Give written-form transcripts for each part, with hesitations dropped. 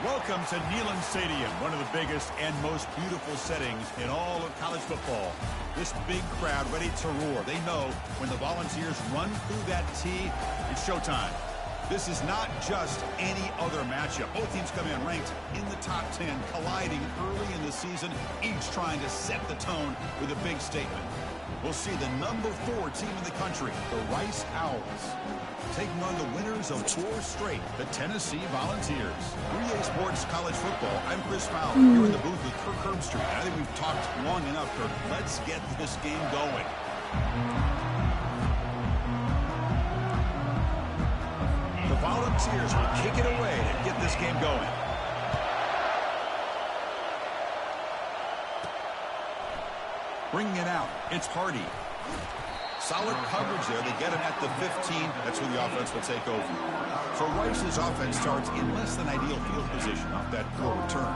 Welcome to Neyland Stadium, one of the biggest and most beautiful settings in all of college football. This big crowd ready to roar. They know when the Volunteers run through that tee, it's showtime. This is not just any other matchup. Both teams come in ranked in the top 10, colliding early in the season, each trying to set the tone with a big statement. We'll see the number 4 team in the country, the Rice Owls, taking on the winners of 4 straight, the Tennessee Volunteers. 3A Sports College Football. I'm Chris Fowler here in the booth with Kirk Herbstreit. I think we've talked long enough, Kirk. Let's get this game going. The Volunteers will kick it away to get this game going. Bringing it out, it's Hardy. Solid coverage there. They get him at the 15. That's where the offense will take over. So Rice's offense starts in less than ideal field position off that poor return.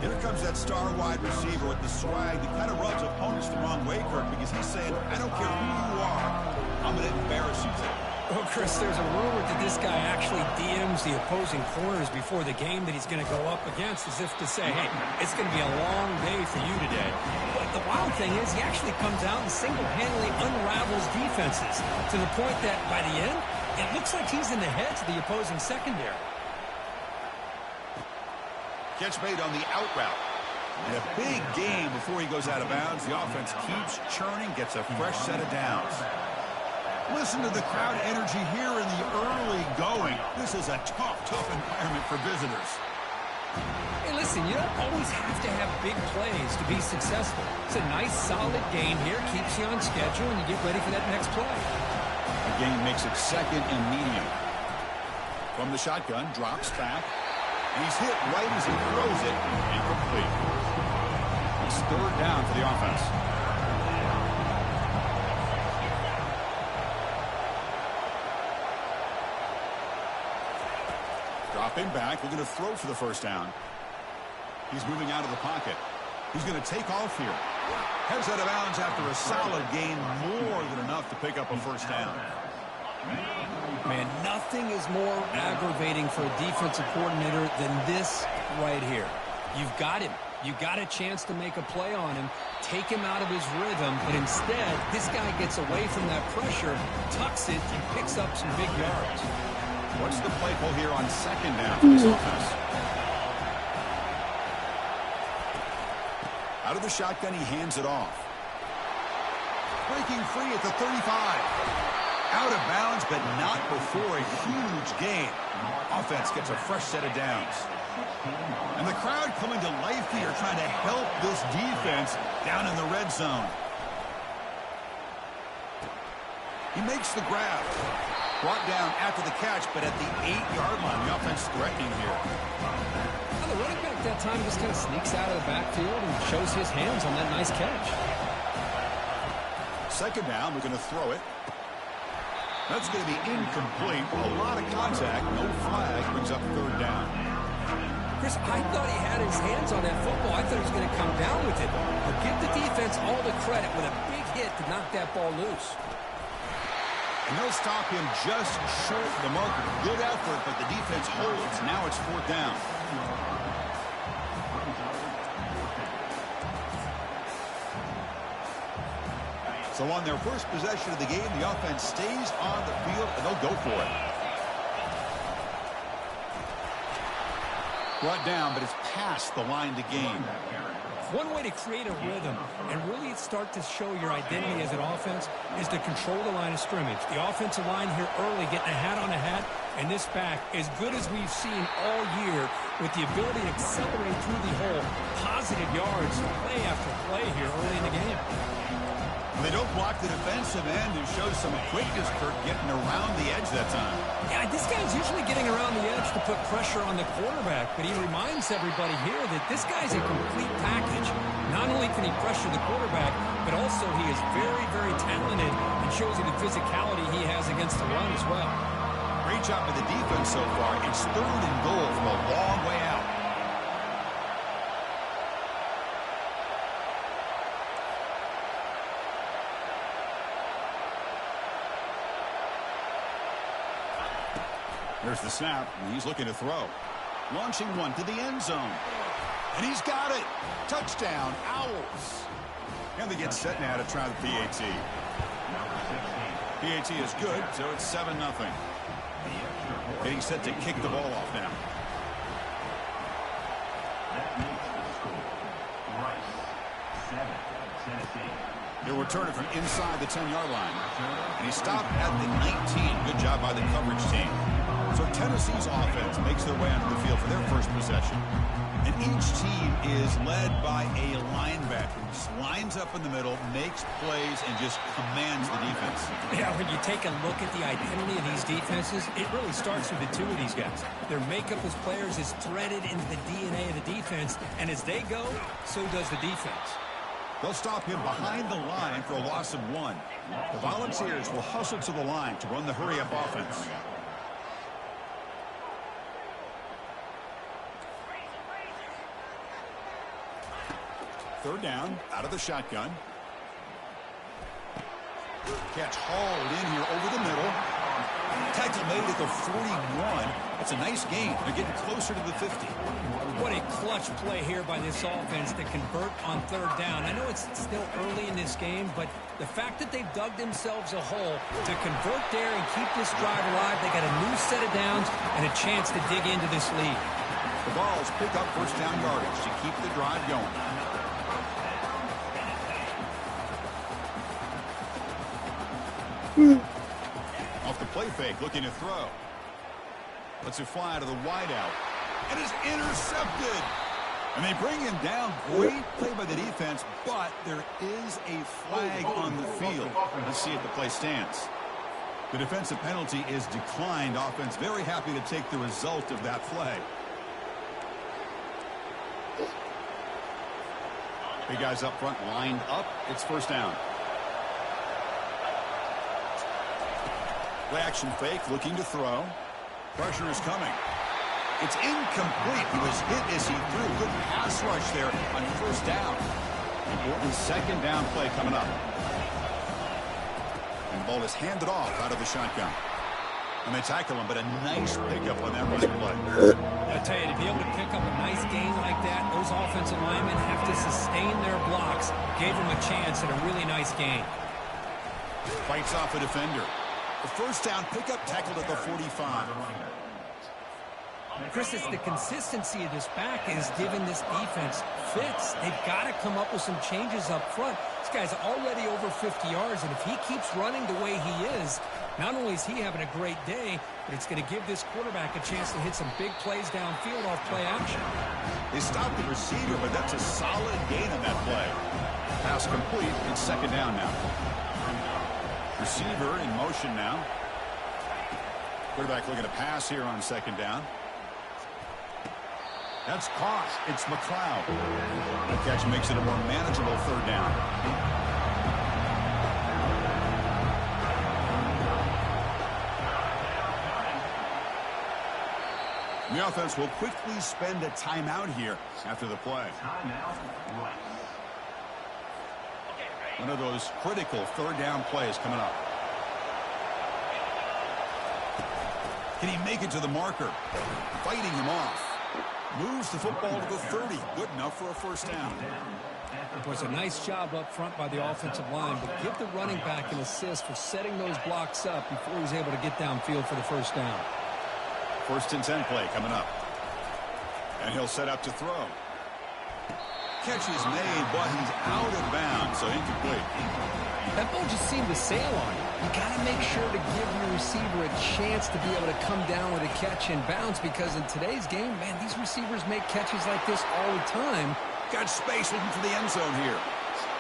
Here comes that star wide receiver with the swag that kind of rubs opponents the wrong way, Kirk, because he's saying, I don't care who you are, I'm going to embarrass you today. Well, Chris, there's a rumor that this guy actually DMs the opposing corners before the game that he's going to go up against, as if to say, hey, it's going to be a long day for you today. But the wild thing is he actually comes out and single-handedly unravels defenses to the point that by the end, it looks like he's in the heads of the opposing secondary. Catch made on the out route. And a big game before he goes out of bounds. The offense keeps churning, gets a fresh set of downs. Listen to the crowd energy here in the early going. This is a tough environment for visitors. Hey, listen, you don't always have to have big plays to be successful. It's a nice, solid game here. Keeps you on schedule, and you get ready for that next play. The game makes it second and medium. From the shotgun, drops back. And he's hit right as he throws it. Incomplete. It's third down for the offense. Dropping back, looking to throw for the first down. He's moving out of the pocket. He's going to take off here. Heads out of bounds after a solid gain, more than enough to pick up a first down. Man, nothing is more aggravating for a defensive coordinator than this right here. You've got him. You got a chance to make a play on him, take him out of his rhythm, but instead, this guy gets away from that pressure, tucks it, and picks up some big yards. What's the play call here on second down for this offense? Out of the shotgun, he hands it off. Breaking free at the 35. Out of bounds, but not before a huge gain. Offense gets a fresh set of downs. And the crowd coming to life here, trying to help this defense down in the red zone. He makes the grab. Brought down after the catch, but at the 8-yard line, the offense threatening here. Well, the running back that time just kind of sneaks out of the backfield and shows his hands on that nice catch. Second down, we're going to throw it. That's going to be incomplete. A lot of contact, no flag, brings up third down. Chris, I thought he had his hands on that football. I thought he was going to come down with it. But give the defense all the credit with a big hit to knock that ball loose. And they'll stop him just short of the marker. Good effort, but the defense holds. Now it's fourth down. So on their first possession of the game, the offense stays on the field, and they'll go for it. Brought down, but it's past the line to gain. One way to create a rhythm and really start to show your identity as an offense is to control the line of scrimmage. The offensive line here early getting a hat on a hat, and this back, as good as we've seen all year, with the ability to accelerate through the hole, positive yards, play after play here early in the game. They don't block the defensive end, who shows some quickness, Kirk, getting around the edge that time. Yeah, this This guy's usually getting around the edge to put pressure on the quarterback, but he reminds everybody here that this guy's a complete package. Not only can he pressure the quarterback, but also he is very, very talented and shows you the physicality he has against the run as well. Great job by the defense so far. It's 3rd and goal from a long way out. There's the snap, and he's looking to throw. Launching one to the end zone. And he's got it. Touchdown, Owls. And they get set now to try the PAT. PAT is good, so it's 7-0. Getting set to kick the ball off now. He'll return it from inside the 10-yard line. And he stopped at the 19. Good job by the coverage team. So Tennessee's offense makes their way onto the field for their first possession. And each team is led by a linebacker who just lines up in the middle, makes plays, and just commands the defense. Yeah, when you take a look at the identity of these defenses, it really starts with the two of these guys. Their makeup as players is threaded into the DNA of the defense, and as they go, so does the defense. They'll stop him behind the line for a loss of 1. The Volunteers will hustle to the line to run the hurry-up offense. Third down, out of the shotgun. Catch hauled in here over the middle. Tackle made at the 41. That's a nice gain. They're getting closer to the 50. What a clutch play here by this offense to convert on 3rd down. I know it's still early in this game, but the fact that they've dug themselves a hole to convert there and keep this drive alive, they got a new set of downs and a chance to dig into this lead. The Vols pick up first down yardage to keep the drive going. Off the play fake, looking to throw. Lets it fly to the wideout. And is intercepted. And they bring him down. Great play by the defense, but there is a flag on the field. Let's see if the play stands. The defensive penalty is declined. Offense very happy to take the result of that play. Big guys up front lined up. It's first down. Play action fake, looking to throw. Pressure is coming. It's incomplete. He was hit as he threw. Good pass rush there on first down. Important second down play coming up. And the ball is handed off out of the shotgun. And they tackle him, but a nice pickup on that running play. I tell you, to be able to pick up a nice gain like that, those offensive linemen have to sustain their blocks. Gave him a chance at a really nice gain. Fights off a defender. The first down pickup tackled at the 45. Chris, it's the consistency of this back is giving this defense fits. They've got to come up with some changes up front. This guy's already over 50 yards, and if he keeps running the way he is, not only is he having a great day, but it's going to give this quarterback a chance to hit some big plays downfield off play action. They stopped the receiver, but that's a solid gain on that play. Pass complete. It's second down now. Receiver in motion now. Quarterback looking to pass here on second down. That's caught. It's McLeod. The catch makes it a more manageable third down. The offense will quickly spend a timeout here after the play. One of those critical third down plays coming up. Can he make it to the marker? Fighting him off. Moves the football to the 30. Good enough for a first down. It was a nice job up front by the offensive line, but give the running back an assist for setting those blocks up before he's able to get downfield for the first down. First and 10 play coming up. And he'll set up to throw. Catch is made, but he's out of bounds, so incomplete. That ball just seemed to sail on him. You got to make sure to give your receiver a chance to be able to come down with a catch and bounce, because in today's game, man, these receivers make catches like this all the time. Got space looking for the end zone here.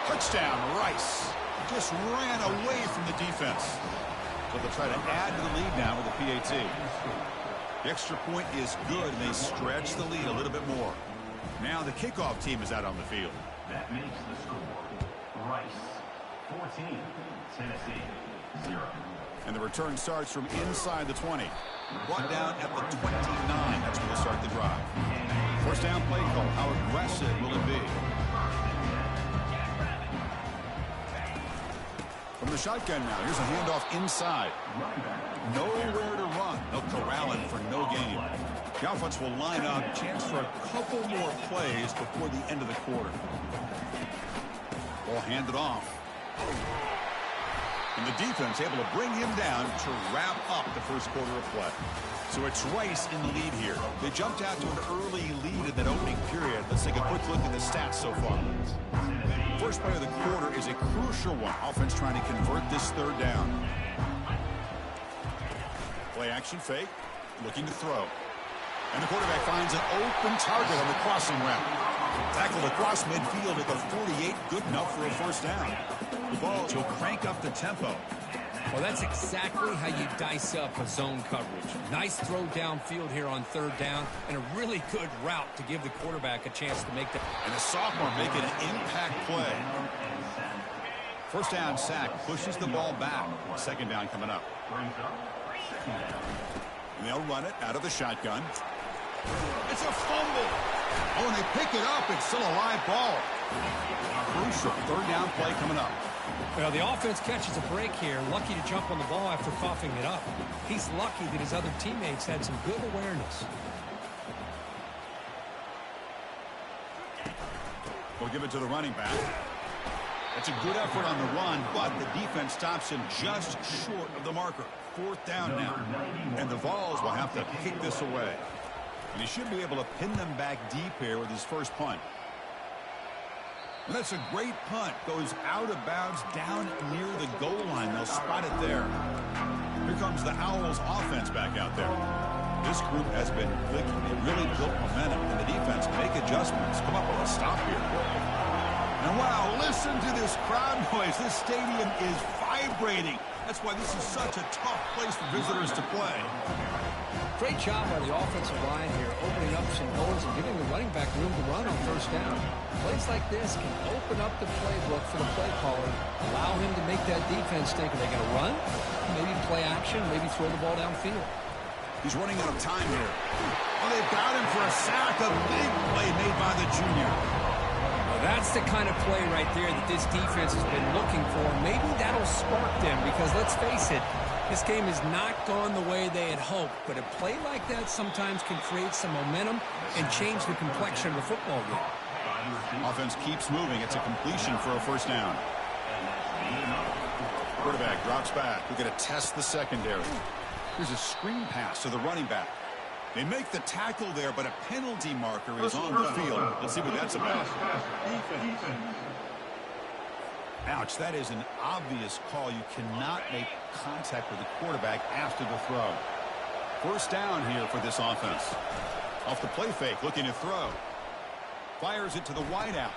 Touchdown, Rice. Just ran away from the defense. So they'll try to add to the lead now with the PAT. The extra point is good, and they stretch the lead a little bit more. Now the kickoff team is out on the field. That makes the score Rice 14, Tennessee 0. And the return starts from inside the 20. Brought down at the 29. That's where they'll start the drive. First down play call. How aggressive will it be? From the shotgun now. Here's a handoff inside. Nowhere to run. They'll corral it for no gain. The offense will line up. Chance for a couple more plays before the end of the quarter. Ball handed off. And the defense able to bring him down to wrap up the first quarter of play. So it's Rice in the lead here. They jumped out to an early lead in that opening period. Let's take a quick look at the stats so far. First play of the quarter is a crucial one. Offense trying to convert this third down. Play action fake. Looking to throw. And the quarterback finds an open target on the crossing route. Tackled across midfield at the 48. Good enough for a first down. The ball to crank up the tempo. Well, that's exactly how you dice up a zone coverage. Nice throw downfield here on third down, and a really good route to give the quarterback a chance to make the... And a sophomore making an impact play. First down sack pushes the ball back. Second down coming up. And they'll run it out of the shotgun. It's a fumble. Oh, and they pick it up. It's still a live ball. Crucial third down play coming up. Well, the offense catches a break here. Lucky to jump on the ball after coughing it up. He's lucky that his other teammates had some good awareness. We'll give it to the running back. It's a good effort on the run, but the defense stops him just short of the marker. Fourth down now. And the Vols will have to kick this away. And he should be able to pin them back deep here with his first punt. And that's a great punt. Goes out of bounds down near the goal line. They'll spot it there. Here comes the Owls offense back out there. This group has been clicking. They really built momentum. And the defense make adjustments. Come up with a stop here. And wow, listen to this crowd noise. This stadium is vibrating. That's why this is such a tough place for visitors to play. Great job by the offensive line here, opening up some holes and giving the running back room to run on first down. Plays like this can open up the playbook for the play caller, allow him to make that defense think, are they going to run? Maybe play action, maybe throw the ball downfield. He's running out of time here. Oh, they've got him for a sack. A big play made by the junior. Well, that's the kind of play right there that this defense has been looking for. Maybe that'll spark them because, let's face it, this game has not gone the way they had hoped, but a play like that sometimes can create some momentum and change the complexion of the football game. Offense keeps moving. It's a completion for a first down. Quarterback drops back. We're going to test the secondary. Here's a screen pass to the running back. They make the tackle there, but a penalty marker is on the field. Let's see what that's about. Ouch, that is an obvious call. You cannot make contact with the quarterback after the throw. First down here for this offense. Off the play fake, looking to throw. Fires it to the wideout.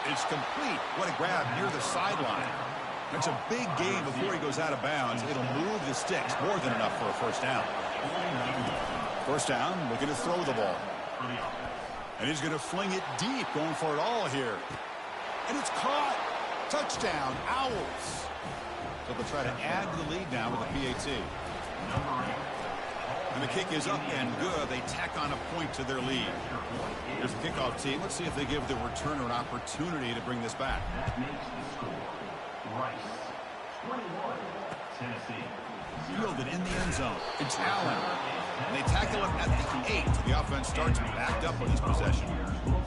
It's complete. What a grab near the sideline. That's a big gain before he goes out of bounds. It'll move the sticks. More than enough for a first down. First down, looking to throw the ball. And he's going to fling it deep, going for it all here. And it's caught. Touchdown, Owls. So they'll try to add to the lead now with a PAT. And the kick is up and good. They tack on a point to their lead. Here's the kickoff team. Let's see if they give the returner an opportunity to bring this back. That makes the score Rice 21, Tennessee 0. Fielded in the end zone. It's Allen. And they tackle him at the 8. The offense starts backed up on this possession.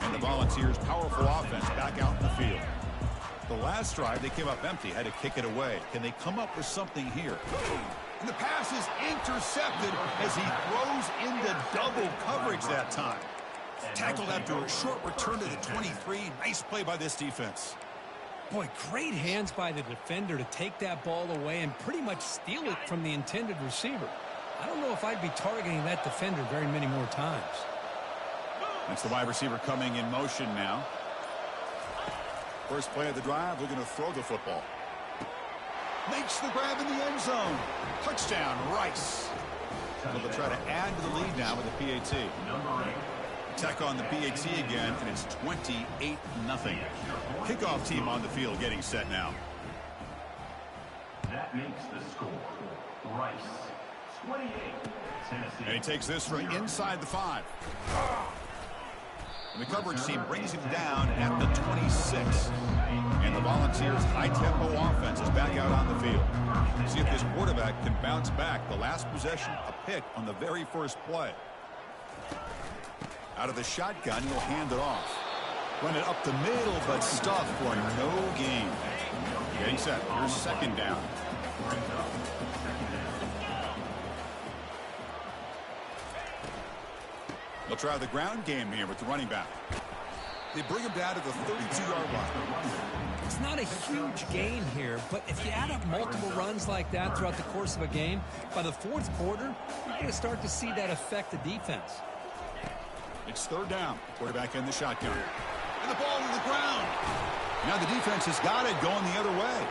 And the Volunteers' powerful offense back out in the field. The last drive, they came up empty, had to kick it away. Can they come up with something here? And the pass is intercepted as he throws into double coverage that time. Tackled after a short return to the 23. Nice play by this defense. Boy, great hands by the defender to take that ball away and pretty much steal it from the intended receiver. I don't know if I'd be targeting that defender very many more times. That's the wide receiver coming in motion now. First play of the drive, looking to throw the football. Makes the grab in the end zone. Touchdown, Rice. Well, they'll try to add to the lead now with the PAT. Tech on the PAT again, and it's 28-0. Kickoff team on the field getting set now. That makes the score. Rice, 28, Tennessee. And he takes this from inside the 5. And the coverage team brings him down at the 26. And the Volunteers' high-tempo offense is back out on the field. See if this quarterback can bounce back. The last possession, a pick on the very first play. Out of the shotgun, he'll hand it off. Run it up the middle, but stuffed for no gain. Getting set. Here's second down. They'll try the ground game here with the running back. They bring him down to the 32-yard line. It's not a huge gain here, but if you add up multiple runs like that throughout the course of a game, by the fourth quarter, you're going to start to see that affect the defense. It's third down. Quarterback in the shotgun. And the ball to the ground. Now the defense has got it going the other way.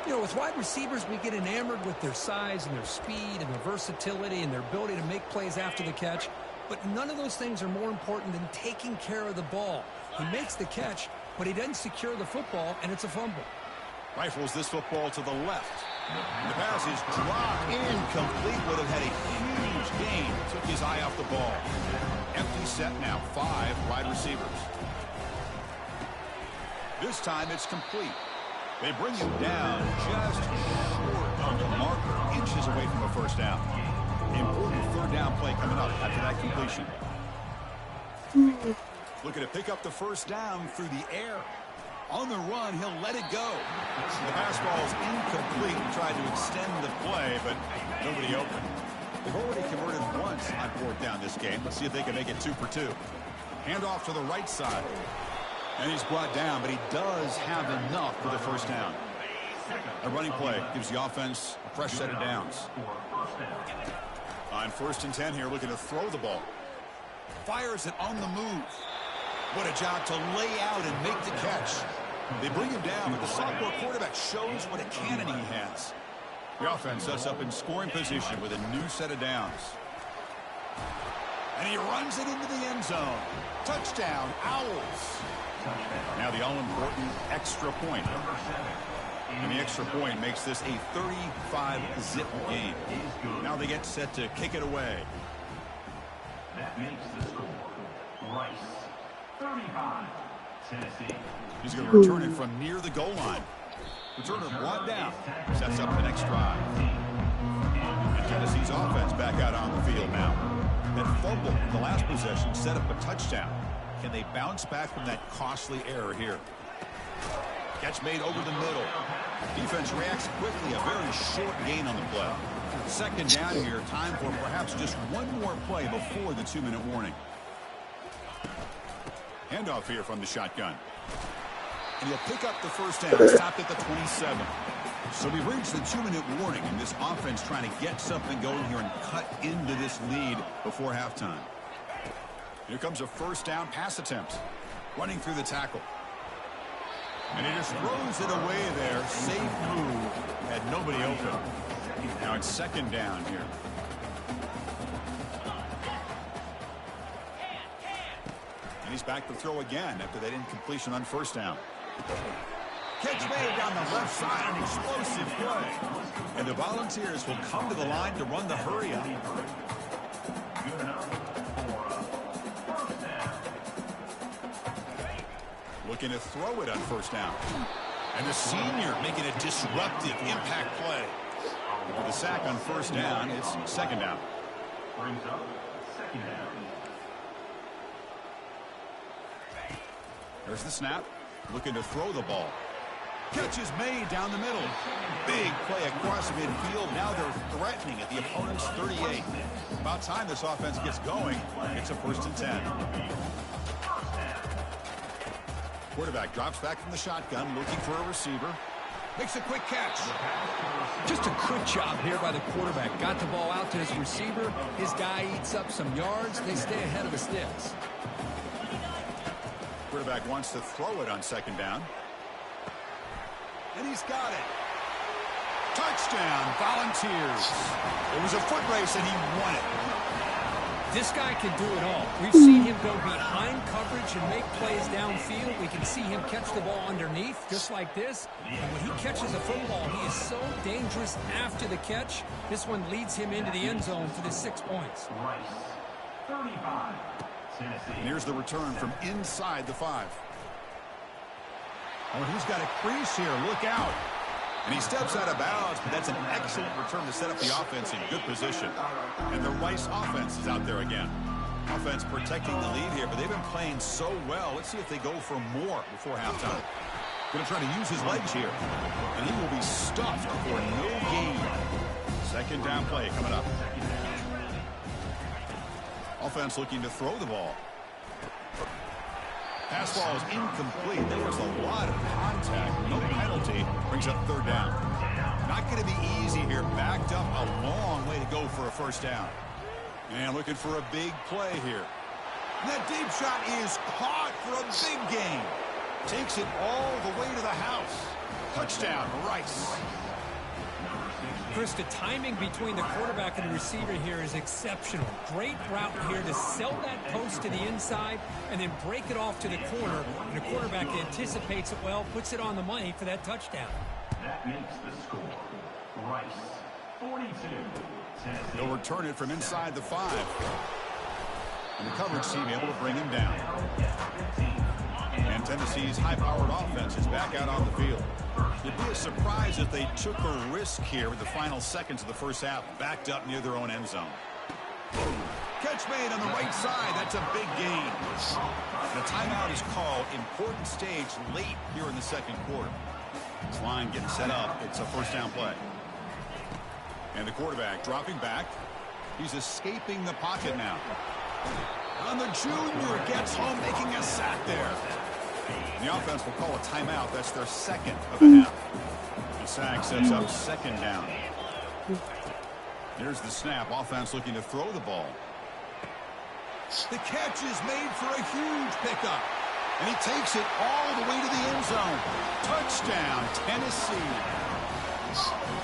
You know, with wide receivers, we get enamored with their size and their speed and their versatility and their ability to make plays after the catch. But none of those things are more important than taking care of the ball. He makes the catch, but he doesn't secure the football, and it's a fumble. Rifles this football to the left. The pass is dropped. Incomplete. Would have had a huge gain. Took his eye off the ball. Empty set now. 5 wide receivers. This time it's complete. They bring him down just short of the marker. Inches away from a first down. Important third down play coming up after that completion. Looking to pick up the first down through the air. On the run, he'll let it go. The pass ball is incomplete. He tried to extend the play, but nobody open. They've already converted once on fourth down this game. Let's see if they can make it 2 for 2. Handoff to the right side. And he's brought down, but he does have enough for the first down. A running play gives the offense a fresh set of downs. On 1st and 10 here, looking to throw the ball. Fires it on the move. What a job to lay out and make the catch. They bring him down, but the sophomore quarterback shows what a cannon he has. The offense sets up in scoring position with a new set of downs. And he runs it into the end zone. Touchdown, Owls. Now the all-important extra point. And the extra point makes this a 35-zip game. Now they get set to kick it away. That makes the score. Rice, 35, Tennessee. He's going to return it from near the goal line. Return it brought down. Sets up the next drive. And Tennessee's offense back out on the field now. That fumble in the last possession set up a touchdown. Can they bounce back from that costly error here? Catch made over the middle. Defense reacts quickly. A very short gain on the play. Second down here. Time for perhaps just one more play before the 2-minute warning. Handoff here from the shotgun. And he'll pick up the first down. Stopped at the 27. So we've reached the 2-minute warning, and this offense trying to get something going here and cut into this lead before halftime. Here comes a first down pass attempt. Running through the tackle. And he just throws it away there. Safe move. Had nobody open. Now it's second down here. And he's back to throw again after that incompletion on first down. Catch made down the left side, an explosive play. And the Volunteers will come to the line to run the hurry up. Looking to throw it on first down. And the senior making a disruptive impact play. With the sack on first down, it's second down. Brings up second down. There's the snap. Looking to throw the ball. Catch is made down the middle. Big play across midfield. Now they're threatening at the opponent's 38. About time this offense gets going. It's a 1st and 10. Quarterback drops back from the shotgun, looking for a receiver. Makes a quick catch. Just a good job here by the quarterback. Got the ball out to his receiver. His guy eats up some yards. They stay ahead of the sticks. Quarterback wants to throw it on second down. And he's got it. Touchdown, Volunteers. It was a foot race, and he won it. This guy can do it all. We've seen him go behind coverage and make plays downfield. We can see him catch the ball underneath, just like this. And when he catches a football, he is so dangerous after the catch. This one leads him into the end zone for the 6 points. Rice, 35, Tennessee. And here's the return from inside the 5. Oh, he's got a crease here. Look out. And he steps out of bounds, but that's an excellent return to set up the offense in good position. And the Rice offense is out there again. Offense protecting the lead here, but they've been playing so well. Let's see if they go for more before halftime. Going to try to use his legs here. And he will be stuffed for no gain. Second down play coming up. Offense looking to throw the ball. Pass ball is incomplete. There was a lot of contact. No penalty. Brings up third down. Not going to be easy here. Backed up a long way to go for a first down. And looking for a big play here. And that deep shot is caught for a big gain. Takes it all the way to the house. Touchdown, Rice. Chris, the timing between the quarterback and the receiver here is exceptional. Great route here to sell that post to the inside and then break it off to the corner. And the quarterback anticipates it well, puts it on the money for that touchdown. That makes the score. Rice, 42, Tennessee. They'll return it from inside the 5. And the coverage team able to bring him down. And Tennessee's high-powered offense is back out on the field. It'd be a surprise if they took a risk here with the final seconds of the first half, backed up near their own end zone. Catch made on the right side. That's a big gain. And a timeout is called. Important stage late here in the second quarter. This line getting set up. It's a first down play. And the quarterback dropping back. He's escaping the pocket now. And the junior gets home, making a sack there. And the offense will call a timeout. That's their second of the half. The sack sets up second down. Here's the snap. Offense looking to throw the ball. The catch is made for a huge pickup. And he takes it all the way to the end zone. Touchdown, Tennessee.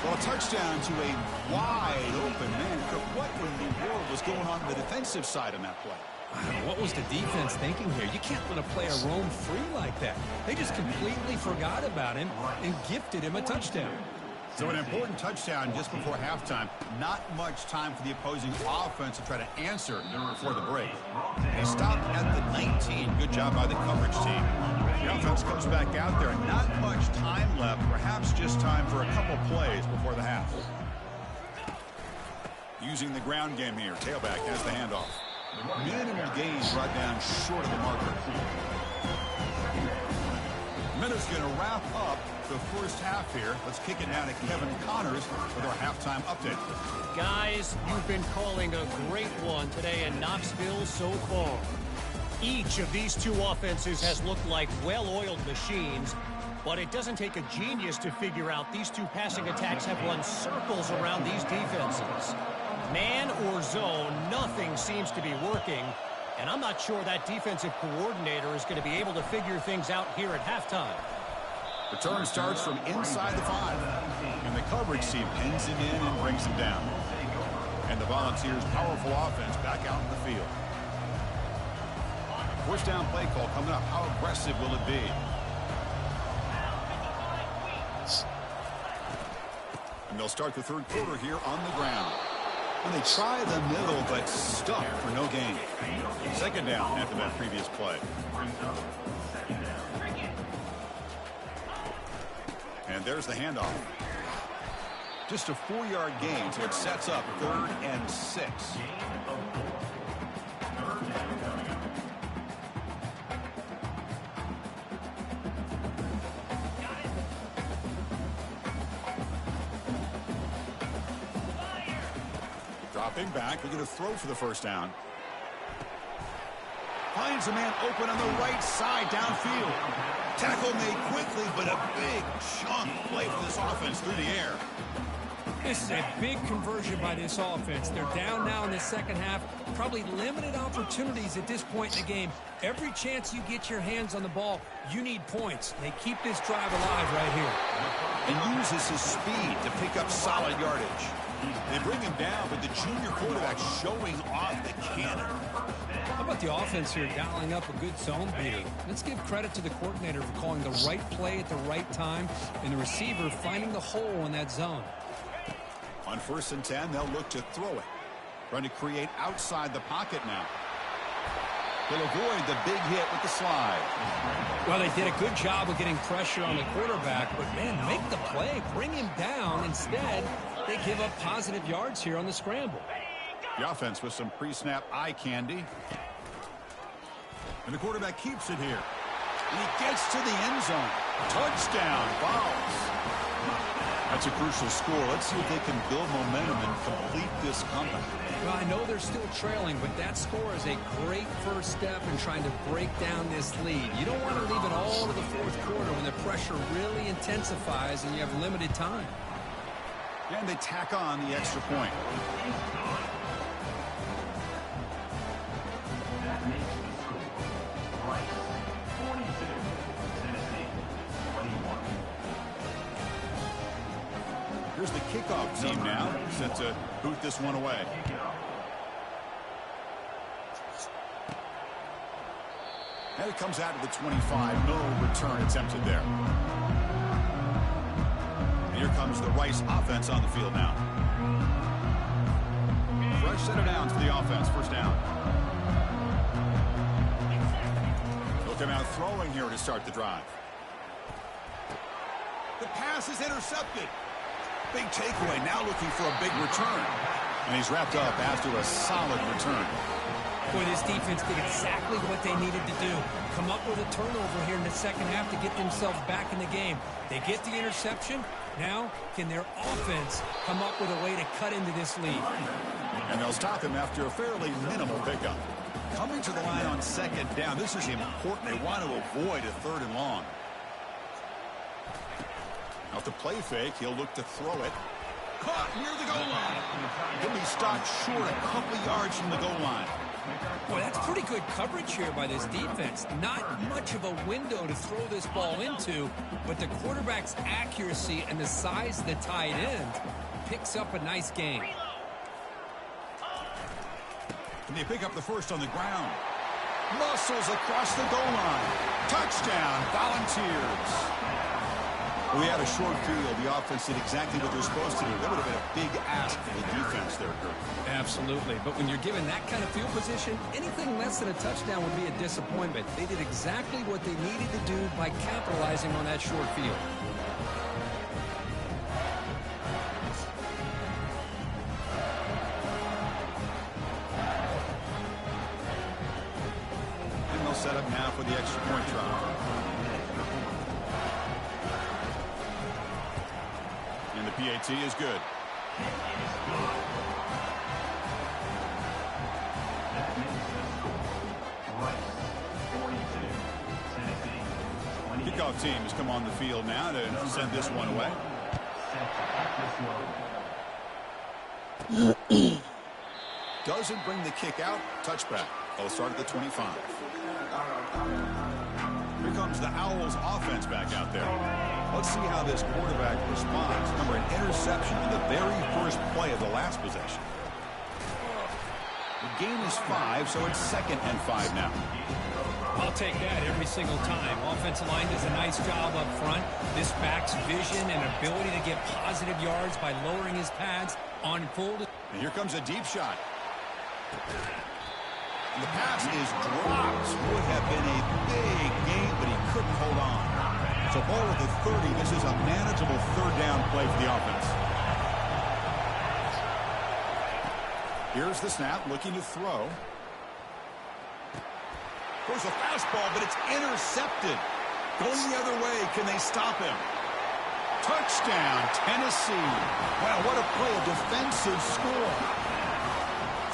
Well, a touchdown to a wide open man. What in the world was going on the defensive side on that play? What was the defense thinking here? You can't let a player roam free like that. They just completely forgot about him and gifted him a touchdown. So an important touchdown just before halftime. Not much time for the opposing offense to try to answer before the break. They stopped at the 19. Good job by the coverage team. The offense comes back out there. Not much time left. Perhaps just time for a couple plays before the half. Using the ground game here. Tailback has the handoff. Minimal gains brought down short of the marker. Minute's going to wrap up the first half here. Let's kick it down to Kevin Connors with our halftime update. Guys, you've been calling a great one today in Knoxville so far. Each of these two offenses has looked like well-oiled machines, but it doesn't take a genius to figure out these two passing attacks have run circles around these defenses. Man or zone, nothing seems to be working, and I'm not sure that defensive coordinator is going to be able to figure things out here at halftime. Return starts from inside the 5, and the coverage team pins him in and brings him down. And the Volunteers' powerful offense back out in the field. First down play call coming up. How aggressive will it be? And they'll start the third quarter here on the ground. And they try the middle, but stuck for no gain. Second down after that previous play. And there's the handoff. Just a 4-yard gain, so it sets up 3rd and 6. Dropping back, looking to throw for the first down. Finds a man open on the right side downfield. Tackle made quickly, but a big chunk play for this offense through the air. This is a big conversion by this offense. They're down now in the second half. Probably limited opportunities at this point in the game. Every chance you get your hands on the ball, you need points. They keep this drive alive right here. And uses his speed to pick up solid yardage. They bring him down, but the junior quarterback showing off the cannon. How about the offense here dialing up a good zone beater? Let's give credit to the coordinator for calling the right play at the right time and the receiver finding the hole in that zone. On 1st and 10, they'll look to throw it. Trying to create outside the pocket now. They'll avoid the big hit with the slide. Well, they did a good job of getting pressure on the quarterback, but, man, make the play. Bring him down. Instead, they give up positive yards here on the scramble. The offense with some pre-snap eye candy. And the quarterback keeps it here. And he gets to the end zone. Touchdown, Vols. That's a crucial score. Let's see if they can build momentum and complete this comeback. Well, I know they're still trailing, but that score is a great first step in trying to break down this lead. You don't want to leave it all to the fourth quarter when the pressure really intensifies and you have limited time. And they tack on the extra point. That makes the score. Rice, 42. Tennessee, 21. Here's the kickoff team now, set to boot this one away. And it comes out to the 25. No return attempted there. And here comes the Rice offense on the field now. Fresh set of downs for the offense. First down. They'll come out throwing here to start the drive. The pass is intercepted. Big takeaway, now looking for a big return. And he's wrapped up after a solid return. Boy, this defense did exactly what they needed to do. Come up with a turnover here in the second half to get themselves back in the game. They get the interception. Now, can their offense come up with a way to cut into this lead? And they'll stop him after a fairly minimal pickup. Coming to the line on second down, this is important. They want to avoid a 3rd and long. Now, the play fake, he'll look to throw it. Caught near the goal line. He'll be stopped short a couple yards from the goal line. Boy, that's pretty good coverage here by this defense. Not much of a window to throw this ball into, but the quarterback's accuracy and the size of the tight end picks up a nice gain. And they pick up the first on the ground. Muscles across the goal line. Touchdown, Volunteers. We had a short field. The offense did exactly what they're supposed to do. That would have been a big ask for the defense there, Kirk. Absolutely. But when you're given that kind of field position, anything less than a touchdown would be a disappointment. They did exactly what they needed to do by capitalizing on that short field. And they'll set up now for the extra point try. And the PAT is good. Kickoff team has come on the field now to send this one away. Doesn't bring the kick out. Touchback. They'll start at the 25. Here comes the Owls offense back out there. Let's see how this quarterback responds. Remember, an interception in the very first play of the last possession. The game is 5, so it's 2nd and 5 now. I'll take that every single time. Offensive line does a nice job up front. This back's vision and ability to get positive yards by lowering his pads on full. And here comes a deep shot. And the pass is dropped. Would have been a big game, but he couldn't hold on. So ball at the 30. This is a manageable 3rd down play for the offense. Here's the snap, looking to throw. There's a fastball, but it's intercepted. Going the other way, can they stop him? Touchdown, Tennessee. Wow, what a play, a defensive score.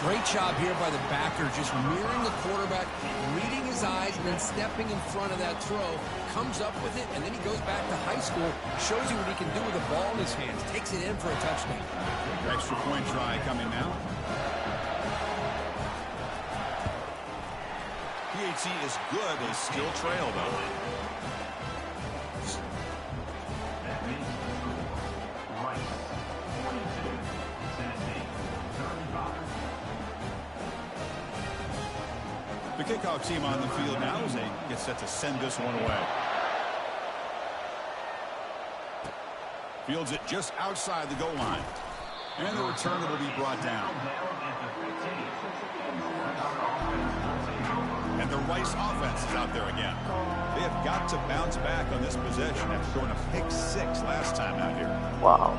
Great job here by the backer, just mirroring the quarterback, reading his eyes, and then stepping in front of that throw. Comes up with it, and then he goes back to high school, shows you what he can do with the ball in his hands, takes it in for a touchdown. Extra point try coming now. PAT is good. They still trail, though. That means Rice, 42, Tennessee, 35. The kickoff team on the field now as they get set to send this one away. Fields it just outside the goal line. And the returner will be brought down. And the Rice offense is out there again. They have got to bounce back on this possession after throwing a pick 6 last time out here. Wow.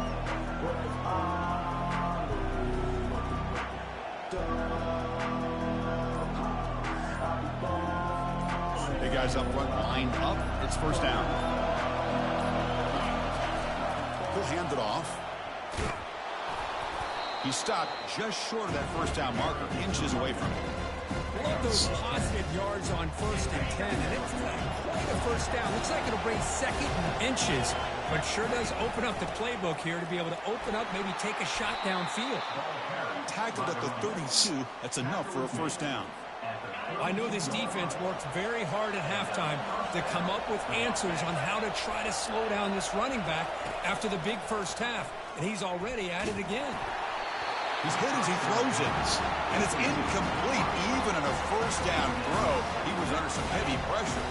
Big guys up front, lined up. It's first down. He'll hand it off. He stopped just short of that first down marker, inches away from it. Love those positive yards on 1st and 10, and it's quite a first down. Looks like it'll bring 2nd and inches, but sure does open up the playbook here to be able to open up, maybe take a shot downfield. Tackled at the 32. That's enough for a first down. I know this defense worked very hard at halftime to come up with answers on how to try to slow down this running back after the big first half, and he's already at it again. He's hit as he throws it, and it's incomplete. Even on a first down throw, he was under some heavy pressure.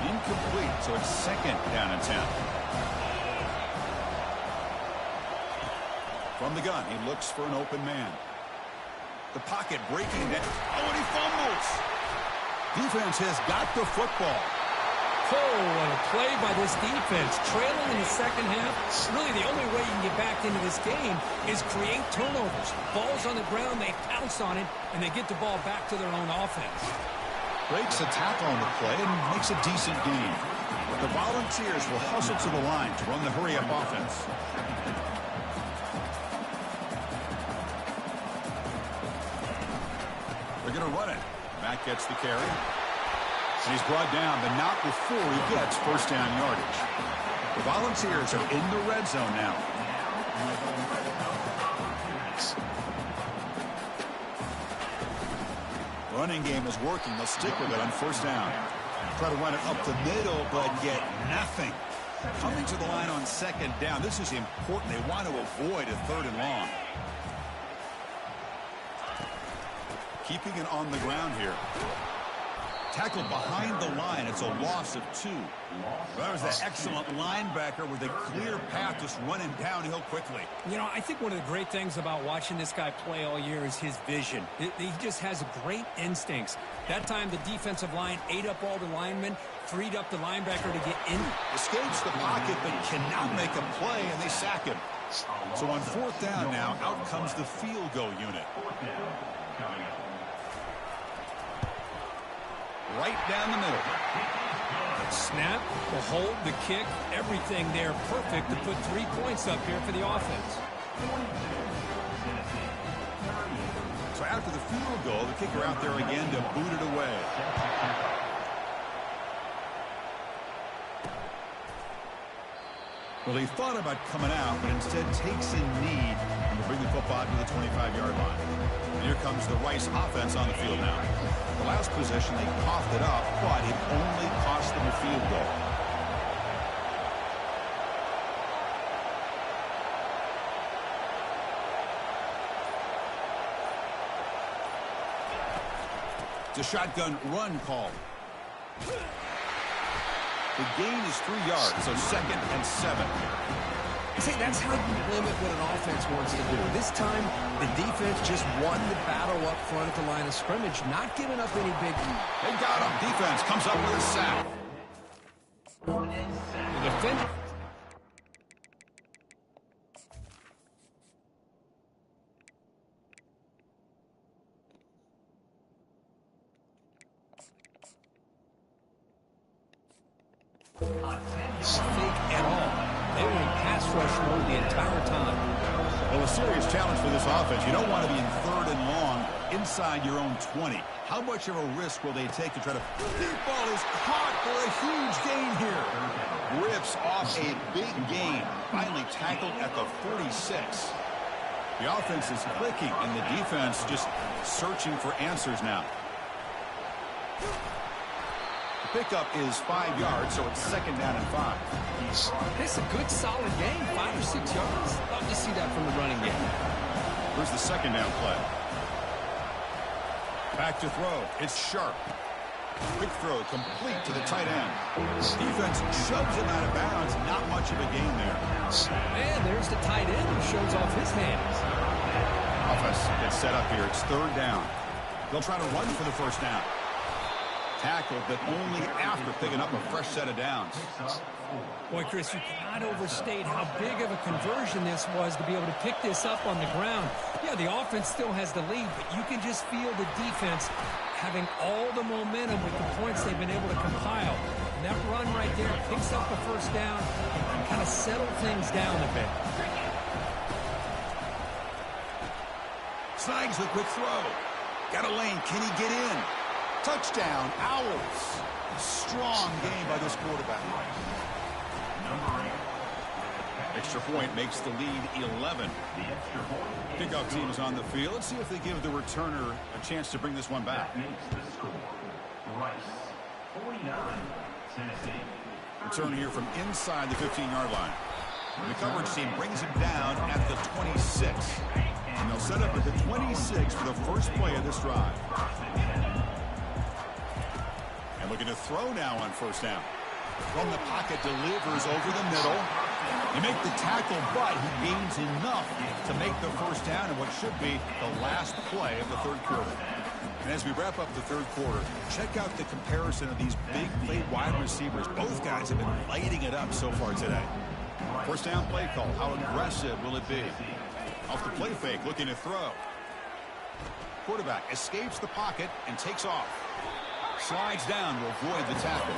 Incomplete, so it's 2nd down and 10. From the gun, he looks for an open man. The pocket breaking down. Oh, and he fumbles. Defense has got the football. Oh, what a play by this defense. Trailing in the second half, really the only way you can get back into this game is create turnovers. Ball's on the ground, they pounce on it, and they get the ball back to their own offense. Breaks a tackle on the play and makes a decent gain. The Volunteers will hustle to the line to run the hurry-up offense. They're going to run it. Matt gets the carry. And he's brought down, but not before he gets first down yardage. The Volunteers are in the red zone now. Running game is working. They'll stick with it on first down. Try to run it up the middle, but get nothing. Coming to the line on 2nd down. This is important. They want to avoid a 3rd and long. Keeping it on the ground here. Tackled behind the line. It's a loss of 2. That was an excellent linebacker with a clear path just running downhill quickly. You know, I think one of the great things about watching this guy play all year is his vision. He just has great instincts. That time the defensive line ate up all the linemen, freed up the linebacker to get in. Escapes the pocket but cannot make a play, and they sack him. So on 4th down now, out comes the field goal unit. Right down the middle. Snap, the hold, the kick, everything there perfect to put 3 points up here for the offense. So after the field goal, the kicker out there again to boot it away. Well, he thought about coming out, but instead takes in knee and will bring the football to the 25-yard line. And here comes the Rice offense on the field now. The last possession, they coughed it up, but it only cost them a field goal. It's a shotgun run call. The gain is 3 yards, so 2nd and 7. See, that's how you limit what an offense wants to do. This time, the defense just won the battle up front at the line of scrimmage, not giving up any big. They got him. Defense comes up with a sack. The defender. Fake at all. They were in pass rush mode the entire time. Well, a serious challenge for this offense. You don't want to be in 3rd and long inside your own 20. How much of a risk will they take to try to... Deep ball is caught for a huge gain here. Rips off a big gain. Finally tackled at the 46. The offense is clicking, and the defense just searching for answers now. The pickup is 5 yards, so it's second down and 5. It's a good, solid game. 5 or 6 yards. Love to see that from the running game. Here's the second down play. Back to throw. It's Sharp. Quick throw complete to the tight end. Defense shoves him out of bounds. Not much of a gain there. And there's the tight end who shows off his hands. Offense gets set up here. It's third down. They'll try to run for the first down. Tackled, but only after picking up a fresh set of downs. Boy, Chris, you cannot overstate how big of a conversion this was to be able to pick this up on the ground. Yeah, the offense still has the lead, but you can just feel the defense having all the momentum with the points they've been able to compile. And that run right there picks up the first down and kind of settle things down a bit. Slides the quick throw. Got a lane. Can he get in? Touchdown, Owls. Strong game by this quarterback. Extra point makes the lead 11. Kickoff team is on the field. Let's see if they give the returner a chance to bring this one back. Rice, 49, Tennessee. Return here from inside the 15-yard line. The coverage team brings him down at the 26. And they'll set up at the 26 for the first play of this drive. And looking to throw now on first down. From the pocket, delivers over the middle. They make the tackle, but he gains enough to make the first down in what should be the last play of the third quarter. And as we wrap up the third quarter, check out the comparison of these big play wide receivers. Both guys have been lighting it up so far today. First down play call. How aggressive will it be? Off the play fake, looking to throw. Quarterback escapes the pocket and takes off. Slides down to avoid the tackle.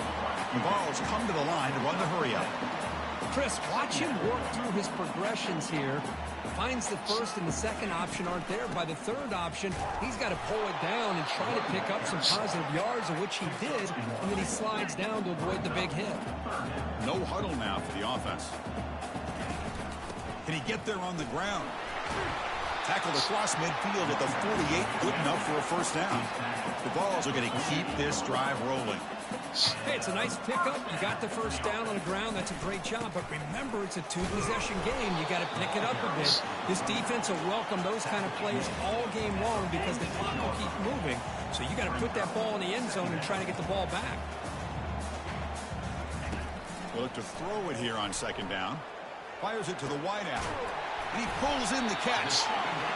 The balls come to the line to run the hurry up. Chris, watch him work through his progressions here. Finds the first and the second option aren't there. By the third option, he's got to pull it down and try to pick up some positive yards, of which he did, and then he slides down to avoid the big hit. No huddle now for the offense. Can he get there on the ground? Tackled across midfield at the 48, good enough for a first down. The Vols are going to keep this drive rolling. Hey, it's a nice pickup. You got the first down on the ground. That's a great job. But remember, it's a two-possession game. You got to pick it up a bit. This defense will welcome those kind of plays all game long because the clock will keep moving. So you got to put that ball in the end zone and try to get the ball back. We'll look to throw it here on second down. Fires it to the wideout. And he pulls in the catch.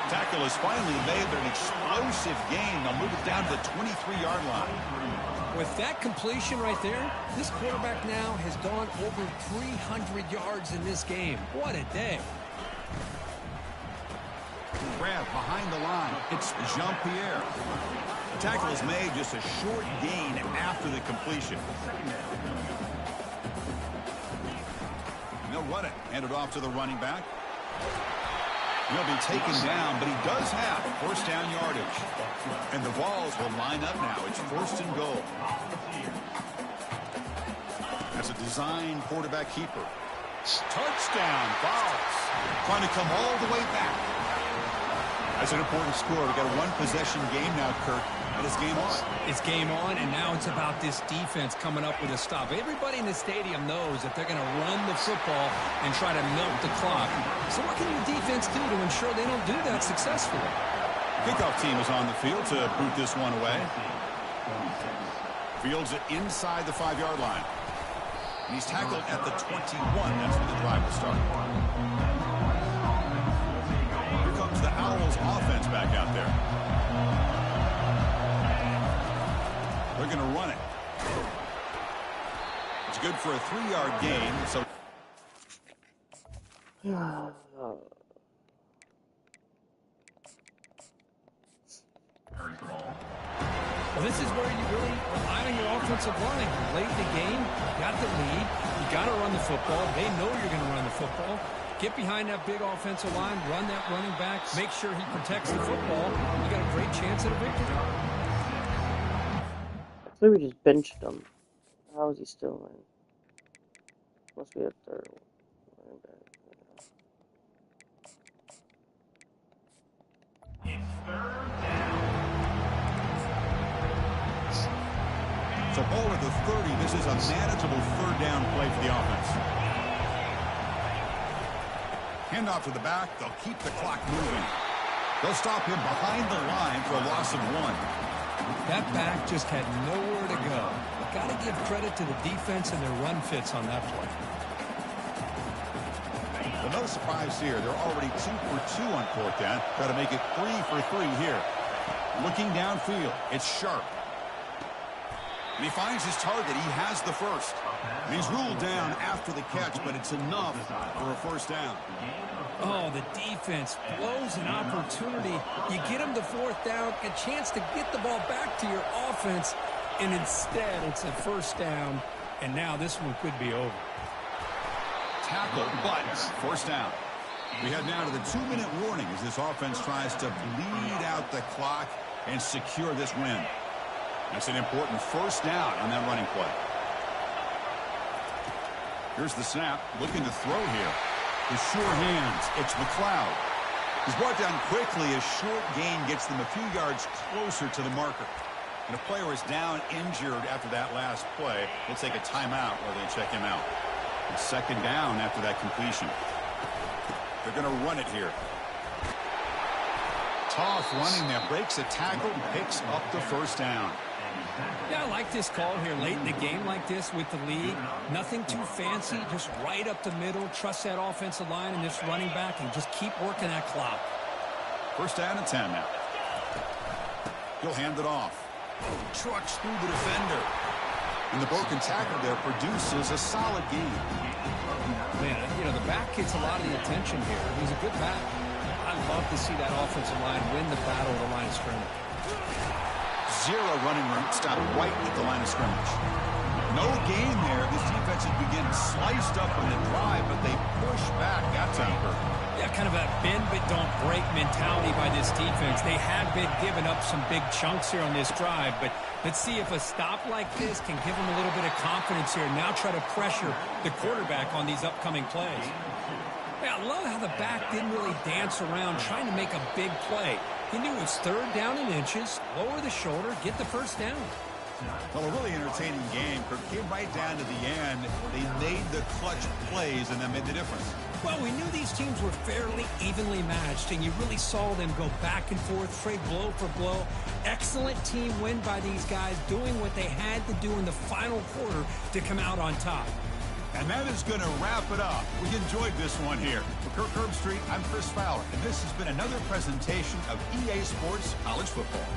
Tackle is finally made, but an explosive gain. They'll move it down to the 23-yard line. With that completion right there, this quarterback now has gone over 300 yards in this game. What a day. Grab behind the line. It's Jean-Pierre. The tackle is made, just a short gain after the completion. And they'll run it. Hand it off to the running back. He'll be taken down, but he does have first down yardage. And the Vols will line up now. It's first and goal. As a design quarterback keeper. Touchdown, Vols. Trying to come all the way back. That's an important score. We've got a one-possession game now, Kirk. And it's game on. It's game on, and now it's about this defense coming up with a stop. Everybody in the stadium knows that they're going to run the football and try to milk the clock. So what can your defense do to ensure they don't do that successfully? Kickoff team is on the field to boot this one away. Fields it inside the 5-yard line. And he's tackled at the 21. That's where the drive will start. Here comes the Owls offense back out there. They're going to run it. It's good for a 3-yard gain. So well, this is where you really rely on your offensive line. You late the game, you got the lead, you got to run the football. They know you're going to run the football. Get behind that big offensive line, run that running back, make sure he protects the football. You got a great chance at a victory. Actually, we just benched him. How is he still in? Must be a third one. It's third down. So ball at the 30. This is a manageable third down play for the offense. Handoff to the back. They'll keep the clock moving. They'll stop him behind the line for a loss of 1. That back just had nowhere to go. Got to give credit to the defense and their run fits on that play. Well, no surprise here. They're already 2 for 2 on 4th down. Got to make it 3 for 3 here. Looking downfield, it's Sharp. And he finds his target. He has the first. And he's ruled down after the catch, but it's enough for a first down. Oh, the defense blows an opportunity. You get them the 4th down, a chance to get the ball back to your offense, and instead it's a first down, and now this one could be over. Tackle, but first down. We head now to the 2-minute warning as this offense tries to bleed out the clock and secure this win. That's an important first down on that running play. Here's the snap, looking to throw here. With sure hands, it's McLeod. He's brought down quickly. A short gain gets them a few yards closer to the marker. And a player is down injured after that last play. They'll take a timeout while they check him out. And second down after that completion. They're going to run it here. Tough running there. Breaks a tackle, picks up the first down. Yeah, I like this call here late in the game like this with the lead. Nothing too fancy, just right up the middle. Trust that offensive line and this running back and just keep working that clock. First down and 10 now. He'll hand it off. Trucks through the defender. And the broken tackle there produces a solid gain. Man, you know, the back gets a lot of the attention here. He's a good back. I'd love to see that offensive line win the battle of the line of scrimmage. Zero running room, stopped right at the line of scrimmage. No gain there. This defense has begun sliced up on the drive, but they push back that time. Yeah, kind of a bend but don't break mentality by this defense. They have been giving up some big chunks here on this drive, but let's see if a stop like this can give them a little bit of confidence here. Now try to pressure the quarterback on these upcoming plays. Yeah, I love how the back didn't really dance around trying to make a big play. He knew it was third down in inches, lower the shoulder, get the first down. Well, a really entertaining game. Came right down to the end. They made the clutch plays and that made the difference. Well, we knew these teams were fairly evenly matched, and you really saw them go back and forth, trade blow for blow. Excellent team win by these guys, doing what they had to do in the final quarter to come out on top. And that is going to wrap it up. We enjoyed this one here. For Kirk Herbstreit, I'm Chris Fowler, and this has been another presentation of EA Sports College Football.